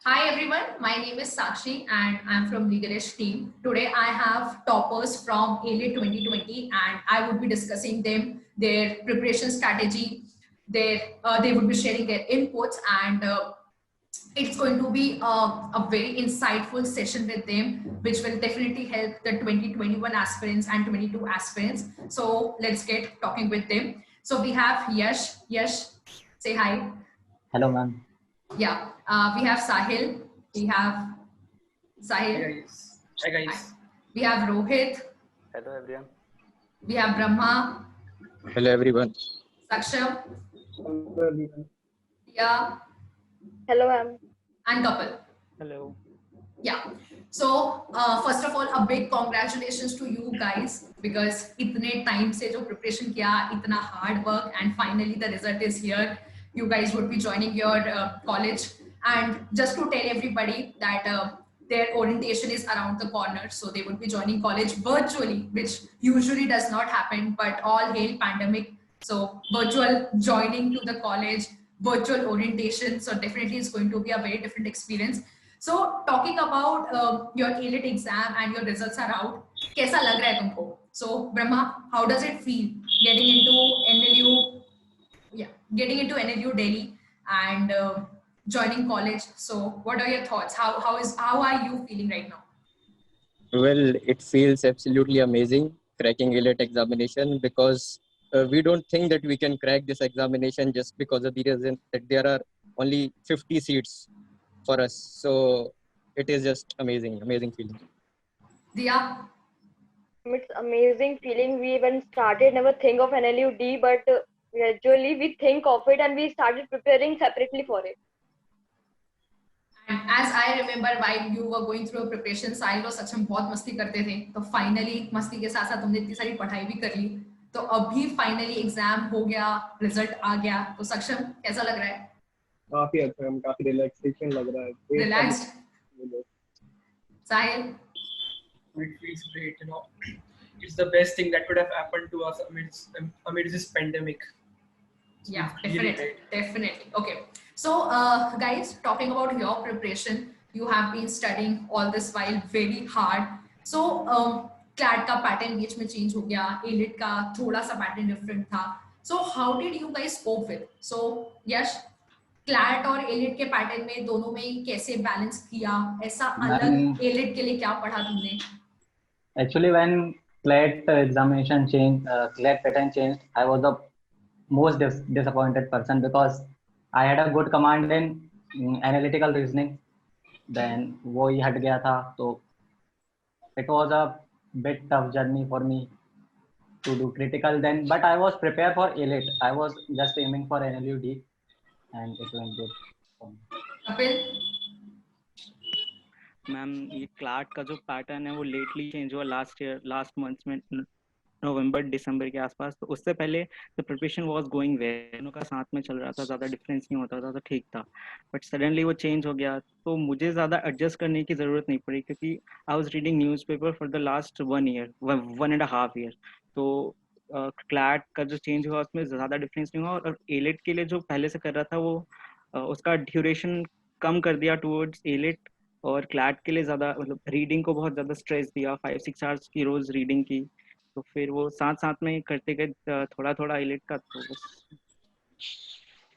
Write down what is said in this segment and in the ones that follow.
Hi everyone, my name is Sakshi and I'm from Legalish team. Today I have toppers from ALE 2020 and I would be discussing their preparation strategy, they would be sharing their inputs and it's going to be a very insightful session with them, which will definitely help the 2021 aspirants and 22 aspirants. So let's get talking with them. So we have Yash. Yash, say hi. Hello, ma'am. Yeah, we have Sahil. We have Hi Sahil. guys. Hi guys. We have Rohit. Hello everyone. We have Brahma, Hello everyone. Saksham, Hello everyone. Tia, Hello, ma'am. and Kapil. Hello. Yeah. So first of all, a big congratulations to you guys because इतने time से जो preparation किया, इतना hard work, and finally the result is here. You guys would be joining your college, and just to tell everybody that their orientation is around the corner, so they would be joining college virtually, which usually does not happen. But all hail pandemic, so virtual joining to the college, virtual orientation. So definitely it's going to be a very different experience. So talking about your ALET exam and your results are out, कैसा लग रहा है तुमको? So Brahma, how does it feel getting into NLU? Yeah, getting into NLU Delhi and joining college. So what are your thoughts? How are you feeling right now? Well, it feels absolutely amazing cracking ALET examination because we don't think that we can crack this examination just because of the reason that there are only 50 seats for us. So it is just amazing feeling. Diya? It's amazing feeling. We even started never think of NLUD, but gradually we think of it and we started preparing separately for it. And as I remember while you were going through a preparation, साहिल और सक्षम बहुत मस्ती करते थे, तो finally मस्ती के साथ साथ तुमने इतनी सारी पढ़ाई भी कर ली, तो अभी फाइनली एग्जाम हो गया, रिजल्ट आ गया, तो सक्षम कैसा लग रहा है? काफी अच्छा है, काफी रिलैक्सेशन लग रहा है. Relaxed? Sahil? It feels great, It's the best thing that could have happened to us amidst this pandemic. Yeah, It's really definitely. Okay. So, guys, talking about your preparation, you have been studying all this while very hard. So, CLAT का pattern बीच में change हो गया, ALET का थोड़ा सा pattern different था. So, how did you guys cope with? So, Yash, CLAT और ALET के pattern में दोनों में कैसे balance किया? ऐसा अलग ALET के लिए क्या पढ़ा तुमने? Actually, when CLAT examination changed, CLAT pattern changed, I was the most disappointed person because I had a good command in analytical reasoning. Then वो ही हट गया था, so it was a bit tough journey for me to do critical then. But I was prepared for ALET. I was just aiming for NLUD, and it went good. Kapil? Ma'am ये CLAT का जो pattern है वो lately change हुआ last month में नवंबर दिसंबर के आसपास. तो उससे पहले the preparation was going well, दोनों का साथ में चल रहा था, ज़्यादा डिफरेंस नहीं होता था, तो ठीक था. बट सडनली वो चेंज हो गया, तो मुझे ज़्यादा एडजस्ट करने की ज़रूरत नहीं पड़ी क्योंकि I was reading newspaper for the last 1.5 year. तो क्लैट का जो चेंज हुआ उसमें ज़्यादा डिफरेंस नहीं हुआ. और एलेट के लिए जो पहले से कर रहा था वो उसका ड्यूरेशन कम कर दिया टूवर्ड्स एलेट, और क्लैट के लिए ज़्यादा मतलब रीडिंग को बहुत ज़्यादा स्ट्रेस दिया, 5-6 आवर्स की रोज़ रीडिंग की. तो फिर वो साथ साथ में करते गए थोड़ा थोड़ा एलिट का. तो बस.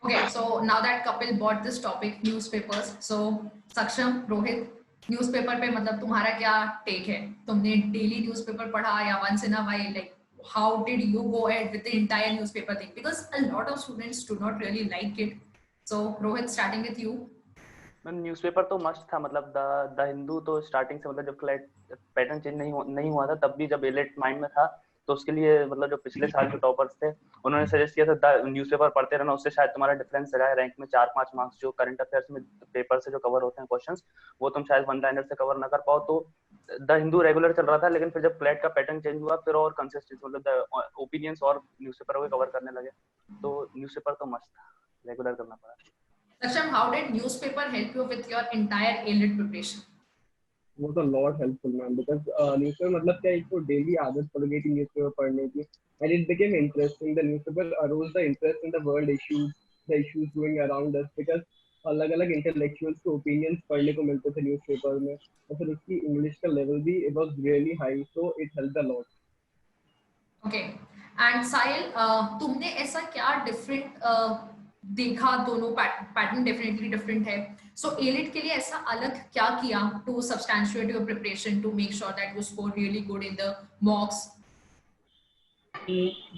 Okay, so now that Kapil bought this topic, newspapers. So Saksham, Rohit, newspaper पे मतलब तुम्हारा क्या take है? तुमने daily newspaper पढ़ा या once in a while? Like, how did you go ahead with the entire newspaper thing? Because a lot of students do not really like it. So Rohit, starting with you. Ma'am newspaper तो must था. मतलब the Hindu तो starting से, मतलब जब CLAT pattern change नहीं हुआ था तब भी जब एलेट माइंड में था, तो उसके लिए मतलब जो पिछले साल के टॉपर्स थे उन्होंने सजेस्ट किया था द न्यूज़पेपर पढ़ते रहना, उससे शायद तुम्हारा डिफरेंस जाए रैंक में 4-5 मार्क्स. जो करंट अफेयर्स में पेपर से जो कवर होते हैं क्वेश्चंस, वो तुम शायद वन लाइनर से कवर ना कर पाओ. तो द हिंदू रेगुलर चल रहा था, लेकिन फिर जब क्लैट का पैटर्न चेंज हुआ फिर और कंसिस्टेंसी, मतलब ओपिनियंस और न्यूज़पेपर को कवर करने लगे. तो न्यूज़पेपर तो मस्ट था, रेगुलर करना पड़ा. Saksham, how did newspaper help you with your entire ALET preparation? Was a lot helpful, man, because newspaper मतलब क्या, एक तो daily आदत पड़ गई थी newspaper पढ़ने की, and it became interesting. The newspaper arose the interest in the world issues, the issues going around us, because अलग अलग इंटेलेक्चुअल्स के ओपिनियंस पढ़ने को मिलते थे न्यूज़पेपर में, और फिर उसकी इंग्लिश का लेवल भी it was really high, so it helped a lot. Okay and Sahil, तुमने ऐसा क्या डिफरेंट देखा? दोनों पैटर्न डेफिनेटली डिफरेंट है, सो एलिट के लिए ऐसा अलग क्या किया to substantiate your preparation to make sure that you score really good in the mocks?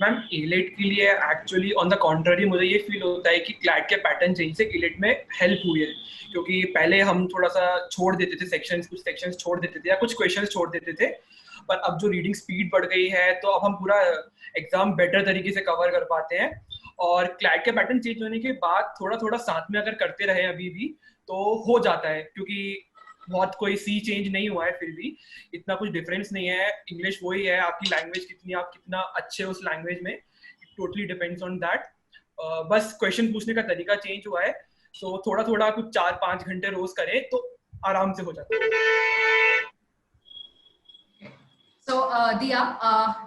Ma'am elite के लिए एक्चुअली ऑन द कॉन्ट्ररी मुझे ये फील होता है कि क्लैट के पैटर्न चेंज से एलिट में हेल्प हुई है, क्योंकि पहले हम थोड़ा सा छोड़ देते थे सेक्शंस, कुछ सेक्शंस छोड़ देते थे या कुछ क्वेश्चंस छोड़ देते थे, पर अब जो रीडिंग स्पीड बढ़ गई है तो अब हम पूरा एग्जाम बेटर तरीके से कवर कर पाते हैं। और क्लैट के पैटर्न चेंज होने के बाद थोड़ा थोड़ा साथ में अगर करते रहे अभी भी तो हो जाता है, क्योंकि बहुत कोई सी चेंज नहीं हुआ है, फिर भी इतना कुछ डिफरेंस नहीं है। इंग्लिश वही है, आपकी लैंग्वेज कितनी, आप कितना अच्छे उस लैंग्वेज में, टोटली डिपेंड्स ऑन दैट। बस क्वेश्चन पूछने का तरीका चेंज हुआ है, तो थोड़ा थोड़ा कुछ 4-5 घंटे रोज करें तो आराम से हो जाता है। सो दिया,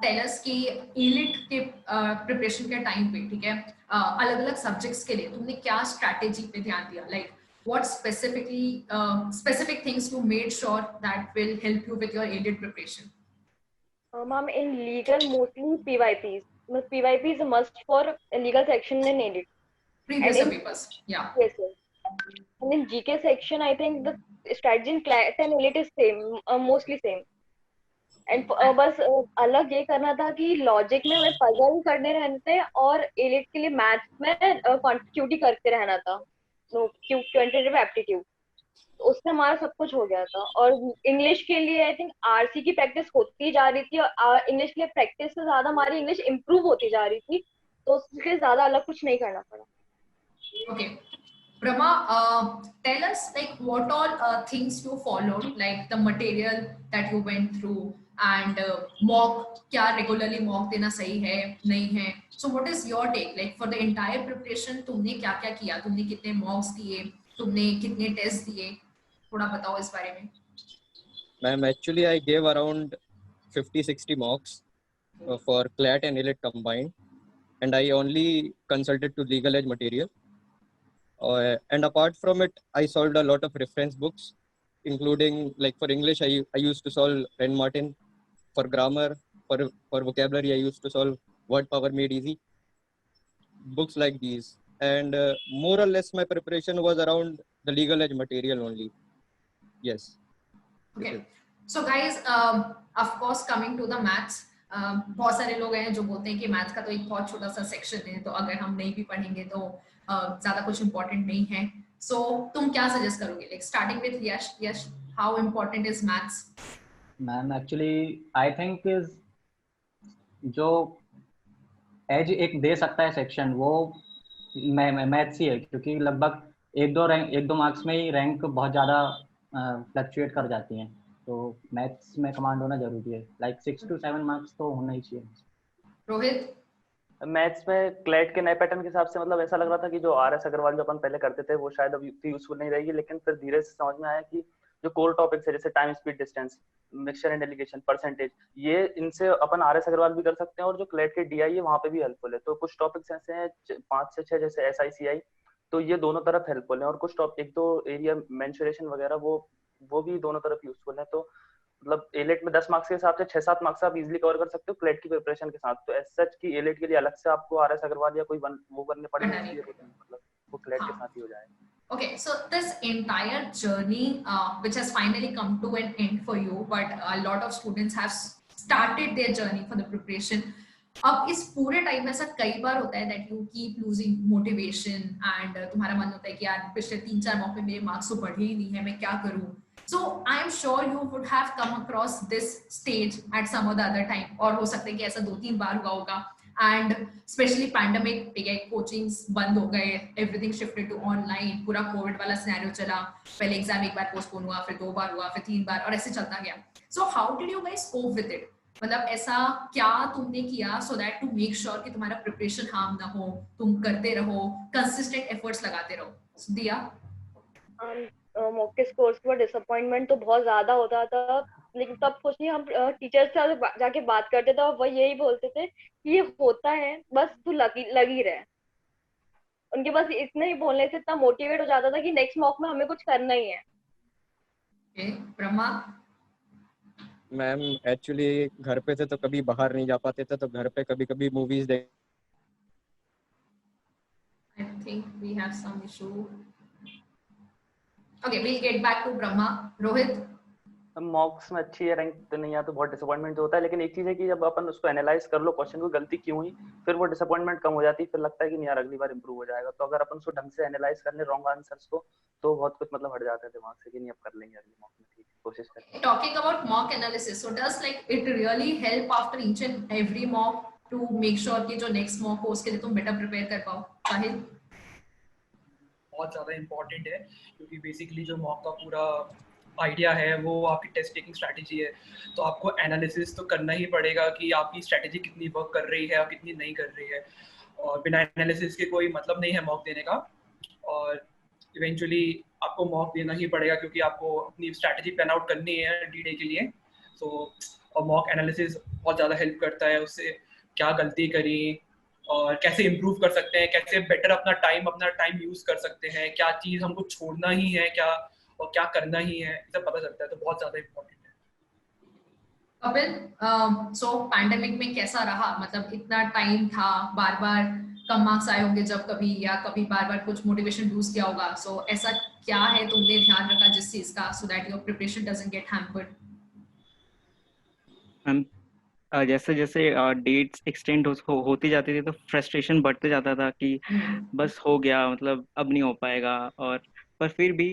टेल अस कि एलिट के प्रिपरेशन के टाइम पे, ठीक है, अलग अलग सब्जेक्ट्स के लिए तुमने क्या स्ट्रैटेजी पे ध्यान दिया? Like what specific things you made sure that will help you with your aided preparation? Ma'am, in legal mostly PYPs. PYP is a must for a legal section in edit. Previous papers, yeah. Yes, sir. And in GK section, I think the strategy in CLAT and elite is same, mostly same. And बस अलग ये करना था कि logic में हमें puzzle करने रहने थे, और एलिट के लिए मैथ्स में क्वांटिटी करते रहना था, क्वांटिटेटिव एप्टीट्यूड, उससे हमारा सब कुछ हो गया था। और इंग्लिश के लिए आई थिंक आरसी की प्रैक्टिस होती जा रही थी, और इंग्लिश के लिए प्रैक्टिस से ज्यादा हमारी इंग्लिश इम्प्रूव होती जा रही थी, तो उसके ज्यादा अलग कुछ नहीं करना पड़ा। Okay, Brahma, tell us like what all things you followed, like the material that you went through, and mock, क्या regularly mock देना सही है नहीं है? So what is your take, like for the entire preparation तुमने क्या क्या किया? तुमने कितने mocks दिए? तुमने कितने टेस्ट दिए? थोड़ा बताओ इस बारे में। Ma'am, actually I gave around 50-60 mocks for CLAT and ELIT combined, and I only consulted to legal edge material. And apart from it, I solved a lot of reference books, including like for English, I used to solve Ren Martin. For grammar, for vocabulary, I used to solve Word Power Made Easy. Books like these. And more or less my preparation was around the legal edge material only. Yes. Okay. So guys, of course coming to the maths, बहुत सारे लोग हैं जो बोलते हैं कि maths का तो एक बहुत छोटा सा सेक्शन है, तो अगर हम नहीं भी पढ़ेंगे तो ज्यादा कुछ इम्पोर्टेंट नहीं है। सो तुम क्या सजेस्ट करोगे? Like starting with Yash, Yash, how important is maths? Ma'am actually I think is जो एज एक दे सकता है सेक्शन वो मैथ्स ही है, क्योंकि लगभग एक दो मार्क्स में ही रैंक बहुत ज़्यादा फ्लक्चुएट कर जाती हैं, तो मैथ्स में कमांड होना जरूरी है। लाइक 6 to 7 मार्क्स तो होना ही चाहिए। रोहित? मैथ्स में क्लैट के नए पैटर्न के हिसाब से मतलब ऐसा लग रहा था कि जो आरएस अग्रवाल जो अपन पहले करते थे वो शायद अब इतनी यूजफुल नहीं रहेगी, लेकिन फिर धीरे से समझ में आया कि जो कोर टॉपिक्स है जैसे time, speed, distance, mixture and delegation, percentage, ये इनसे अपन आरएस अग्रवाल भी कर सकते हैं, और जो क्लैट के डीआई है वहाँ पे भी हेल्पफुल है। तो कुछ टॉपिक्स ऐसे हैं 5 से 6 जैसे एसआईसीआई, तो ये दोनों तरफ हेल्पफुल है, और कुछ टॉपिक एक दो एरिया मेंसुरेशन वगैरह वो भी दोनों तरफ यूजफुल है। तो मतलब एलेट में 10 मार्क्स के हिसाब से 6-7 मार्क्स आप इजीली कवर कर सकते हो क्लैट की प्रिपरेशन के साथ। तो एज सच की एलेट के लिए अलग से आपको आरएस अग्रवाल या कोई वो करने पड़ेंगे, मतलब वो क्लैट के साथ ही हो जाएगा। Okay, so this entire journey which has finally come to an end for you, but a lot of students have started their journey for the preparation. अब इस पूरे टाइम में ऐसा कई बार होता है that you keep losing motivation and तुम्हारा मन होता है कि यार पिछले 3-4 मॉक में मेरे मार्क्स तो बढ़े ही नहीं है, मैं क्या करूं? So I am sure you would have come across this stage at some or the other time, और हो सकता है कि ऐसा 2-3 बार हुआ होगा। And especially pandemic, ठीक है, कोचिंग्स बंद हो गए, एवरीथिंग शिफ्टेड टू ऑनलाइन, पूरा कोविड वाला सिनेरियो चला, पहले एग्जाम एक बार पोस्टपोन हुआ, फिर 2 बार हुआ, फिर 3 बार, और ऐसे चलता गया। So how did you guys cope with it? मतलब ऐसा क्या तुमने किया so that to make sure कि तुम्हारा प्रिपरेशन हार्म ना हो, तुम करते रहो, कंसिस्टेंट एफर्ट्स लगाते रहो? दिया? मॉक टेस्ट कोर्स पर डिसअपॉइंटमेंट तो बहुत ज्यादा होता था, लेकिन तब कुछ नहीं, हम टीचर्स से जाके बात करते थे और वो यही बोलते थे कि ये होता है, बस तू लगी रहे। उनके बस इतने ही बोलने से इतना मोटिवेट हो जाता था कि नेक्स्ट मॉक में हमें कुछ करना ही है। Okay, ब्रह्मा। मैम एक्चुअली घर पे थे तो कभी बाहर नहीं जा पाते थे, तो घर पे कभी कभी मूवीज देख। I think we have some issue. Okay, we'll get back to Brahma. Rohit. मॉक्स में अच्छी रैंक तो नहीं आया तो बहुत डिसअपॉइंटमेंट तो होता है, लेकिन एक चीज है कि जब अपन उसको एनालाइज कर लो क्वेश्चन को गलती क्यों हुई, फिर वो डिसअपॉइंटमेंट कम हो जाती है, फिर लगता है कि नहीं यार अगली बार इंप्रूव हो जाएगा। तो अगर अपन उसको ढंग से एनालाइज कर ले रॉन्ग आंसर्स को, तो बहुत कुछ मतलब हट जाता है दिमाग से कि नहीं अब कर लेंगे अगली मॉक में, ठीक कोशिश करें। Talking about mock analysis, so does like it really help after each and every mock to make sure कि जो next mock हो उसके लिए तुम better prepare कर पाओ? साहिल? बहुत ज़्यादा इम्पोर्टेंट है, क्योंकि बेसिकली जो मॉक का पूरा आइडिया है वो आपकी टेस्ट टेकिंग स्ट्रैटेजी है। तो आपको एनालिसिस तो करना ही पड़ेगा कि आपकी स्ट्रैटेजी कितनी वर्क कर रही है और कितनी नहीं कर रही है, और बिना एनालिसिस के कोई मतलब नहीं है मॉक देने का। और इवेंचुअली आपको मॉक देना ही पड़ेगा क्योंकि आपको अपनी स्ट्रैटेजी प्लान आउट करनी है डी डे के लिए। तो और मॉक एनालिसिस बहुत ज़्यादा हेल्प करता है, उससे क्या गलती करी और कैसे इम्प्रूव कर सकते हैं, कैसे बेटर अपना टाइम यूज कर सकते हैं, क्या चीज़ हमको छोड़ना ही है क्या और क्या करना ही है, सब पता चलता है। तो बहुत ज़्यादा इम्पोर्टेंट है। कपिल, सो पैंडेमिक में कैसा रहा? मतलब इतना टाइम था, बार बार कम मार्क्स आए होंगे जब कभी, या कभी बार बार कुछ मोटिवेशन लूज किया होगा। सो ऐसा क्या है तुमने ध्यान रखा जिस चीज का, so that your preparation doesn't get hampered? जैसे जैसे डेट्स एक्सटेंड होती जाती थी तो फ्रस्ट्रेशन बढ़ते जाता था कि बस हो गया, मतलब अब नहीं हो पाएगा। और पर फिर भी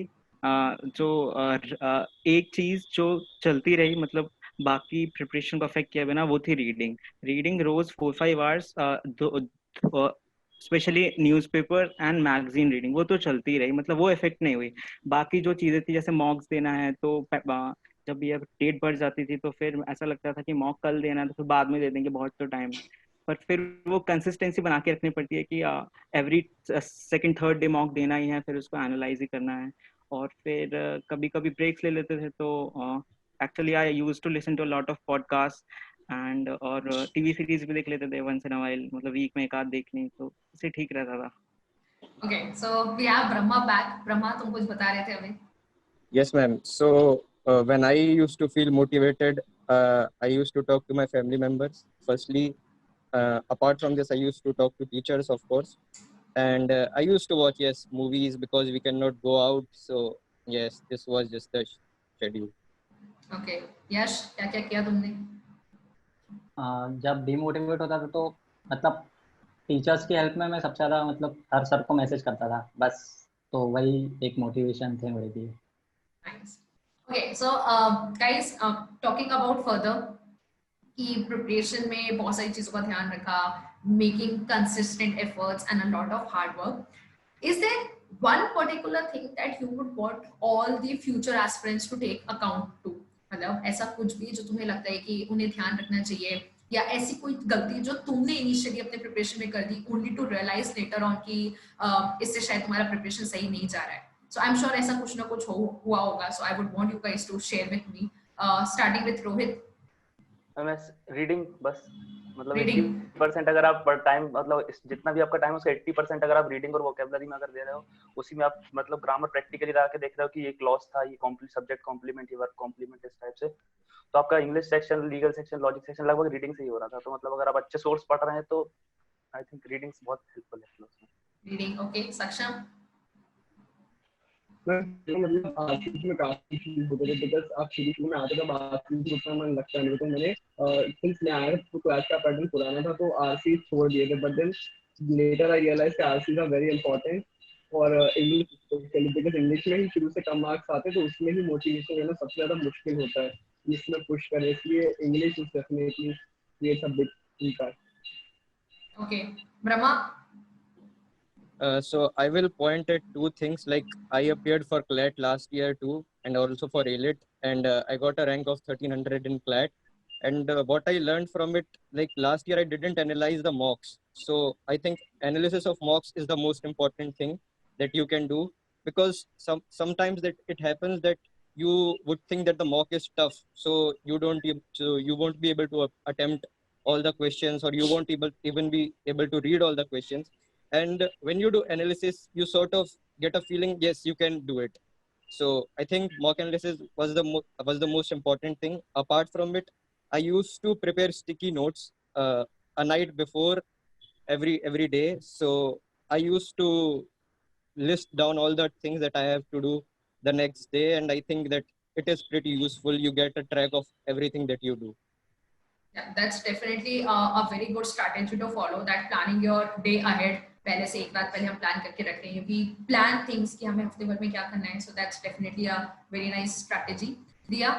एक चीज जो चलती रही, मतलब बाकी प्रिपरेशन को अफेक्ट किया बिना, वो थी रीडिंग रोज 4-5 hours, specially newspaper and magazine reading, वो तो चलती रही, मतलब वो इफेक्ट नहीं हुई। बाकी जो चीजें थी जैसे मॉक्स देना है, तो जब ये डेट बढ़ जाती थी तो फिर ऐसा लगता था कि मॉक कल देना है तो फिर बाद में दे देंगे, बहुत तो टाइम है। पर फिर वो कंसिस्टेंसी बना के रखनी पड़ती है कि every second third day mock देना ही है, फिर उसको एनालाइज ही करना है। और फिर कभी कभी ब्रेक्स ले लेते थे। तो actually I used to listen to a lot of podcast and और टीवी सीरीज भी देख लेते थे वंस इन अ व्हाइल, मतलब वीक में एक आध देखनी, तो इससे ठीक रहता था। Okay, so we have Brahma back. Brahma, तुम कुछ बता रहे थे अभी? Yes, ma'am. So when I used to feel motivated, I used to talk to my family members. Firstly, apart from this, I used to talk to teachers, of course, and I used to watch movies because we cannot go out. So yes, this was just the schedule. Okay, Yash, क्या क्या किया तुमने? जब demotivate होता था तो मतलब teachers की हेल्प में मैं सबसे ज़्यादा मतलब हर सर को मैसेज करता था बस, तो वही एक मोटिवेशन थे मेरे लिए। Nice. Okay, so guys, talking about further कि प्रिपरेशन में बहुत सारी चीजों का ध्यान रखा, making consistent efforts and a lot of hard work. Is there one particular thing that you would want all the future aspirants to take account to? मतलब ऐसा कुछ भी जो तुम्हें लगता है कि उन्हें ध्यान रखना चाहिए, या ऐसी कोई गलती जो तुमने इनिशियली अपने प्रिपरेशन में कर दी only to realize later on कि इससे शायद तुम्हारा प्रिपरेशन सही नहीं जा रहा है? So I'm sure ऐसा कुछ ना कुछ हुआ होगा. So I would want you guys to share with me. Starting with Rohit. Reading बस, मतलब Reading. 80% अगर आप टाइम, मतलब जितना भी आपका टाइम है उसका 80% अगर आप रीडिंग और वोकैबुलरी में अगर दे रहे हो, उसी में आप मतलब ग्रामर प्रैक्टिकली ला के देख रहे हो कि ये क्लॉज था, ये सब्जेक्ट कॉम्प्लीमेंट, ये वर्ब कॉम्प्लीमेंट, इस टाइप से, तो आपका English section, legal section, logic section लगभग रीडिंग से ही हो रहा था। तो मतलब अगर आप अच्छे सोर्स पढ़ रहे हैं तो आई थिंक रीडिंग बहुत हेल्पफुल है उसमें। Reading. Okay. Saksham. मतलब आरसीसी में काफी चीज होते थे, बिकॉज आप शुरू में आते तब आरसीसी उतना मन लगता नहीं, तो मैंने सिंस मैं आया तो क्लास का पैटर्न पुराना था तो आरसी छोड़ दिए थे, but then later I realize कि आरसी आर वेरी इंपॉर्टेंट। और इंग्लिश स्पेशली, बिकॉज इंग्लिश में ही शुरू से कम मार्क्स आते तो उसमें ही मोटिवेशन लेना सबसे ज्यादा मुश्किल होता है, इसमें पुश करें, इसलिए इंग्लिश इज डेफिनेटली ये सब big impact. Okay. Brahma. So I will point at two things. Like I appeared for CLAT last year too, and also for AILET, and I got a rank of 1300 in CLAT. And what I learned from it, like last year I didn't analyze the mocks. So I think analysis of mocks is the most important thing that you can do, because sometimes that it happens that you would think that the mock is tough, so you won't be able to attempt all the questions, or you won't even be able to read all the questions. And when you do analysis, you sort of get a feeling, yes, you can do it. So I think mock analysis was the most important thing. Apart from it, I used to prepare sticky notes a night before every day. So I used to list down all the things that I have to do the next day, and I think that it is pretty useful. You get a track of everything that you do. Yeah, that's definitely a very good strategy to follow, that planning your day ahead. पहले से एक रात पहले हम plan करके रखते हैं, we plan things कि हमें हफ्ते भर में क्या करना है. So that's definitely a very nice strategy. Diya?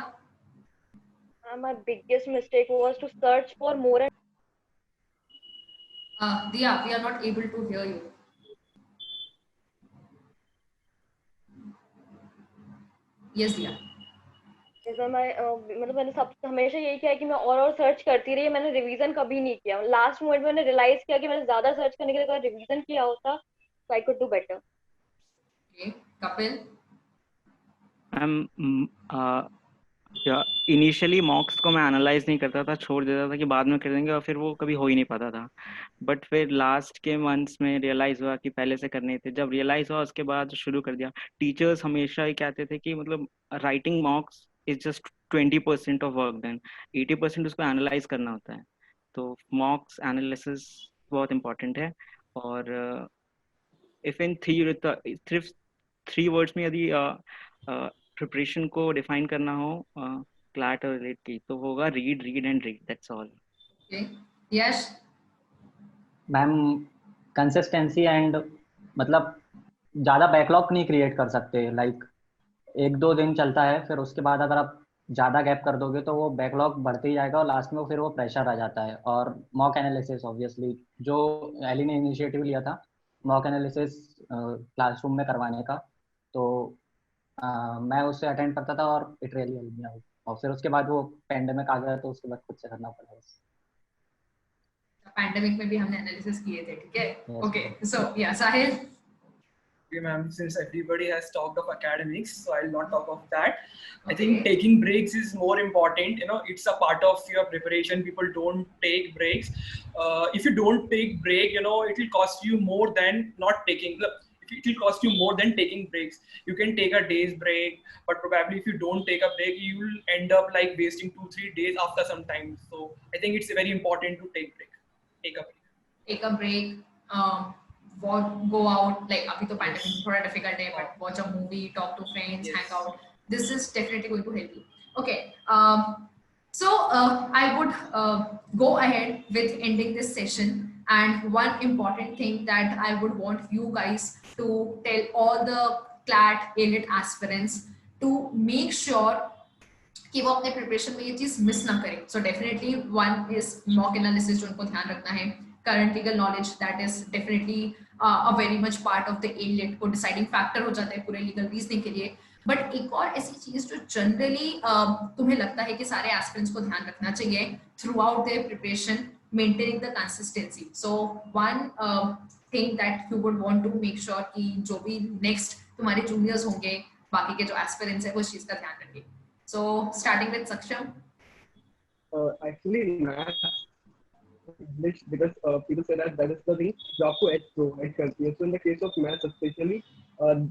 My biggest mistake was to search for more and Diya, we are not able to hear you. Yes, Diya. मैं मतलब मैंने सब हमेशा यही किया है कि मैं और सर्च करती रही. मैंने रिवीजन कभी नहीं किया. लास्ट मोमेंट में मैंने रियलाइज किया कि मैंने ज्यादा सर्च करने के लिए अगर रिवीजन किया होता तो I could do better. Okay, Kapil? Initially मॉक्स को मैं एनालाइज नहीं करता था, छोड़ देता था कि बाद में कर देंगे, और फिर वो कभी हो ही नहीं पाता था. बट फिर लास्ट के मंथ्स में रियलाइज हुआ कि पहले से करने थे. जब रियलाइज हुआ उसके बाद शुरू कर दिया. टीचर्स हमेशा ही कहते थे कि मतलब writing mocks is just 20% of work, then 80% उसको एनालाइज करना होता है. तो मॉक्स एनालिसिस बहुत इंपॉर्टेंट है. और इफ इन थ्री वर्ड्स में यदि प्रिपरेशन को डिफाइन करना हो क्लैट और रिलेट की, तो होगा read read and read, that's all. Okay. Yes. Ma'am consistency and मतलब ज़्यादा बैकलॉग नहीं क्रिएट कर सकते. लाइक 1-2 दिन चलता है, फिर उसके बाद अगर आप ज़्यादा गैप कर दोगे तो वो बैकलॉग बढ़ते ही जाएगा और लास्ट में फिर वो प्रेशर आ जाता है. और मॉक एनालिसिस ऑब्वियसली जो एली ने इनिशिएटिव लिया था मॉक एनालिसिस क्लासरूम में करवाने का, तो मैं उससे अटेंड करता था और it really help me out. और फिर उसके बाद वो पैंडेमिक आ गया तो उसके बाद खुद से करना पड़ा. बस पैंडेमिक में भी हमने एनालिसिस किए थे. ठीक है. Yes, ओके, सो या साहिल? Okay, ma'am, since everybody has talked of academics, so I'll not talk of that. I Okay. think taking breaks is more important. You know, it's a part of your preparation. People don't take breaks. If you don't take break, you know, it will cost you more than not taking. It will cost you more than taking breaks. You can take a day's break, but probably if you don't take a break, you will end up like wasting 2-3 days after some time. So I think it's very important to take break. Take a break. Take a break. Go out. Like अभी तो pandemic थोड़ा difficult है, but watch a movie, talk to friends, Yes. hang out. This is definitely going to help you. Okay. So I would go ahead with ending this session. And one important thing that I would want you guys to tell all the CLAT AILET aspirants to make sure कि वो अपने preparation में ये चीज miss ना करें. So definitely one is mock analysis जो उनको ध्यान रखना है. Current legal knowledge that is definitely a very much part of the elite को डिसाइडिंग फैक्टर हो जाता है पूरे लीगल रीजनिंग के लिए. बट एक और ऐसी चीज जो जनरली तुम्हें लगता है कि सारे एस्पिरेंट्स को ध्यान रखना चाहिए throughout their preparation, maintaining the consistency. So one thing that you would want to make sure कि जो भी नेक्स्ट तुम्हारे जूनियर्स होंगे, बाकी के जो एस्पिरेंट्स है, वो इस चीज का ध्यान रखें. So starting with Saksham. Actually, math, English, because people say that is the thing जो आपको edge provide करती है. So in the case of math, especially,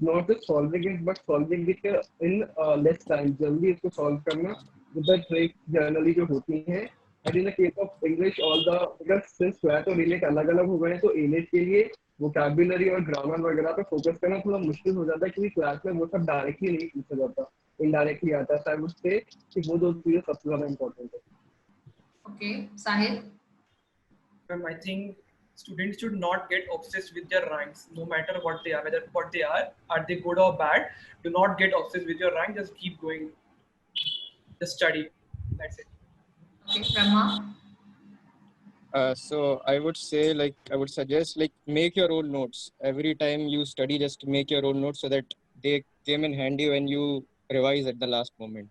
not just solving it, but solving it in less time. जल्दी इसको solve करना with the tricks generally जो होती हैं. And in the case of English, because since CLAT और AILET अलग-अलग हो गए हैं, तो AILET के लिए vocabulary और grammar वगैरह पे focus करना थोड़ा मुश्किल हो जाता है, क्योंकि क्लास में वो सब डायरेक्टली नहीं पूछा जाता, इनडायरेक्टली आता है. आई वुड से कि वो दो चीजें सबसे ज्यादा इंपॉर्टेंट है. Okay, Sahil. I think students should not get obsessed with their ranks, no matter what they are, whether what they are they good or bad. Do not get obsessed with your rank. Just keep going. Just study. That's it. Okay, Brahma. So I would say, like, I would suggest, like, make your own notes. Every time you study, just make your own notes so that they came in handy when you revise at the last moment.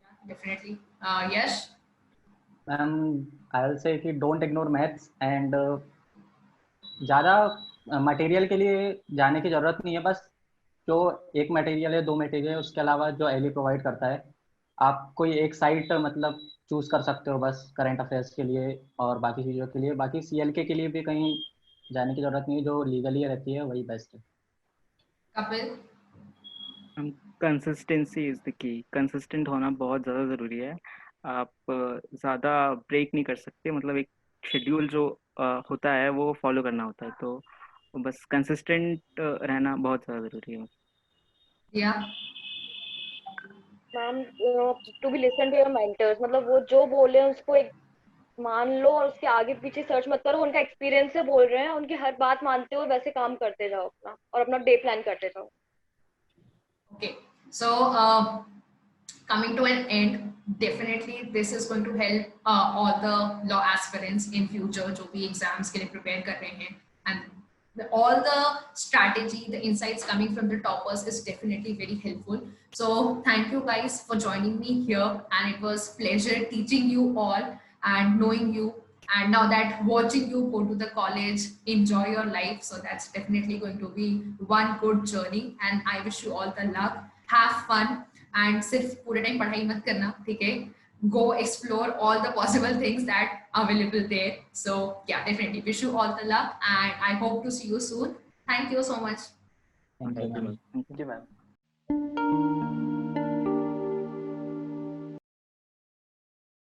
Yeah, definitely. Yes. I'll say कि don't ignore maths and ज़्यादा material के लिए जाने की ज़रूरत नहीं है. बस जो एक मटेरियल है, 2 मटेरियल है, उसके अलावा जो एली प्रोवाइड करता है, आप कोई एक साइट मतलब चूज कर सकते हो बस करंट अफेयर्स के लिए और बाकी चीज़ों के लिए. बाकी CLK के लिए भी कहीं जाने की जरूरत नहीं है, जो लीगली रहती है वही बेस्ट है। Kapil? Consistency is the key. Consistent होना बहुत ज़्यादा ज़रूरी है। आप ज़्यादा ब्रेक नहीं कर सकते, मतलब एक शेड्यूल जो होता है वो फॉलो करना होता है, तो बस कंसिस्टेंट रहना बहुत ज़्यादा ज़रूरी है। या ma'am, to be listen to your mentors, मतलब वो जो बोले उसको एक मान लो और उसके आगे पीछे सर्च मत करो, उनका एक्सपीरियंस से बोल रहे हैं, उनकी हर बात मानते हुए वैसे काम करते जाओ अपना, और अपना डे प्लान करते जाओ। okay, so coming to an end, definitely this is going to help all the law aspirants in future जो भी exams के लिए prepare कर रहे हैं, and all the strategy, the insights coming from the toppers is definitely very helpful. So thank you guys for joining me here, and it was pleasure teaching you all and knowing you, and now that watching you go to the college, enjoy your life. So that's definitely going to be one good journey, and I wish you all the luck. Have fun, and सिर्फ पूरे time पढ़ाई मत करना, ठीक है? Go explore all the possible things that are available there. So yeah, definitely wish you all the luck, and I hope to see you soon. Thank you so much. Thank you, ma'am. जी ma'am.